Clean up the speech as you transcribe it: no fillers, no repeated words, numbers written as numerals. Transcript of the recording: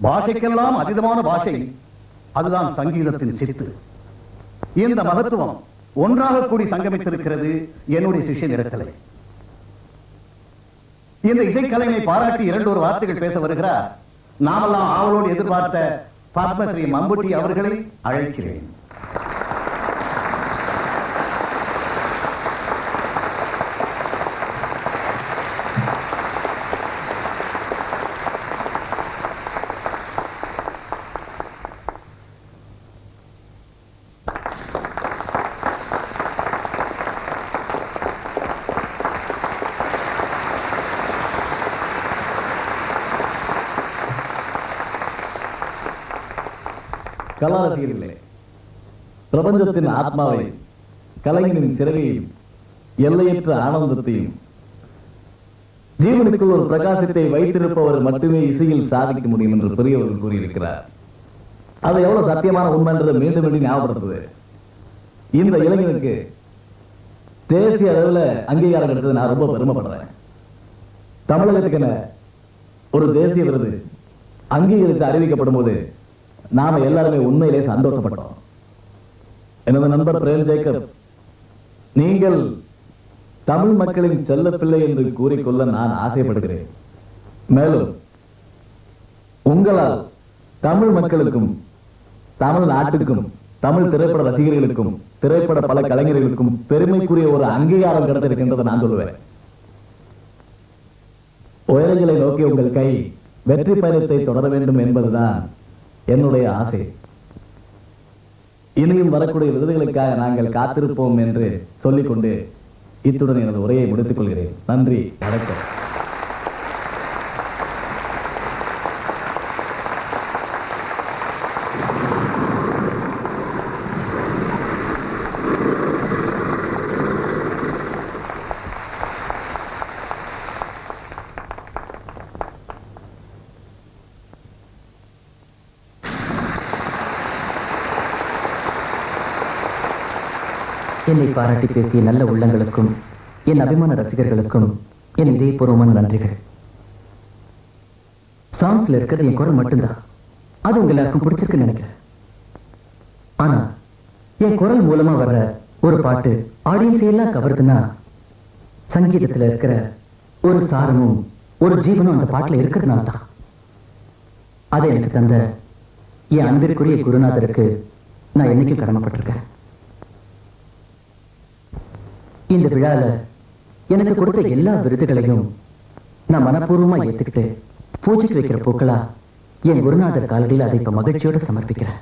பாஷைக்கெல்லாம் அதீதமான பாஷை, அதுதான் சங்கீதத்தின் சித்து. இந்த மகத்துவம் ஒன்றாக கூடி சங்கமித்திருக்கிறது என்னுடைய சிஷ்யன் இடத்திலே. இந்த இசைக்கலையை பாராட்டி 2 வார்த்தைகள் பேச வருகிறார். நாமெல்லாம் ஆவலோடு எதிர்பார்த்த பத்மஸ்ரீ மம்புட்டி அவர்களை அழைக்கிறேன். கலாரசிகர்களே, பிரபஞ்சத்தின் ஆத்மாவை, கலைஞனின் சிறகையும், எல்லையற்ற ஆனந்தத்தையும், ஜீவனுக்குள் ஒரு பிரகாசத்தை வைத்திருப்பவர் மட்டுமே இசையில் சாதிக்க முடியும் என்று பெரியவர்கள் கூறியிருக்கிறார். அது எவ்வளவு சத்தியமான உண்மை என்றதை மீண்டும் மீண்டும் ஞாபகப்படுத்துது. இந்த இளைஞனுக்கு தேசிய அளவில் அங்கீகாரம் கிடைத்தது நான் ரொம்ப பெருமைப்படுறேன். தமிழகத்துக்கு ஒரு தேசிய விருது அங்கீகரித்து அறிவிக்கப்படும் போது நாம எல்லாருமே உண்மையிலே சந்தோஷப்பட்டோம். எனது நண்பர் பிரேம் ஜேக்கப், நீங்கள் தமிழ் மக்களின் செல்ல பிள்ளை என்று கூறிக்கொள்ள நான் ஆசைப்படுகிறேன். மேலும் உங்களால் தமிழ் மக்களுக்கும், தமிழ் நாட்டுக்கும், தமிழ் திரைப்பட ரசிகர்களுக்கும், திரைப்பட பல கலைஞர்களுக்கும் பெருமைக்குரிய ஒரு அங்கீகாரம் கிடைத்திருக்கின்றதை நான் சொல்லுவேன். உயரங்களை நோக்கி உங்கள் கை வெற்றி பயணத்தை தொடர வேண்டும் என்பதுதான் என்னுடைய ஆசை. இனியும் வரக்கூடிய விருதுகளுக்காக நாங்கள் காத்திருப்போம் என்று சொல்லிக்கொண்டு இத்துடன் எனது உரையை முடித்துக் கொள்கிறேன். நன்றி, வணக்கம். என்னை பாராட்டி பேசிய நல்ல உள்ளங்களுக்கும், என் அபிமான ரசிகர்களுக்கும் என் இதயபூர்வமான நன்றிகள். சாங்ஸ்ல இருக்கிறது என் குரல் மட்டும்தான். அது உங்க எல்லாருக்கும் பிடிச்சிருக்குன்னு நினைக்கிறேன். ஆனா என் குரல் மூலமா வர்ற ஒரு பாட்டு ஆடியன்ஸ் எல்லாம் கவருதுன்னா, சங்கீதத்துல இருக்கிற ஒரு சாரமும் ஒரு ஜீவனும் அந்த பாட்டுல இருக்கிறதுனால தான். அதை எனக்கு தந்த என் அன்பிற்குரிய குருநாதருக்கு நான் என்னைக்கும் கடமைப்பட்டிருக்கேன். இந்த விழால எனக்கு கொடுத்த எல்லா விருதுகளையும் நான் மனப்பூர்வமா ஏத்துக்கிட்டு பூஜைக்கு வைக்கிற பூக்களா என் குருநாதர் காலடியில் அதை இப்ப மகிழ்ச்சியோட சமர்ப்பிக்கிறேன்.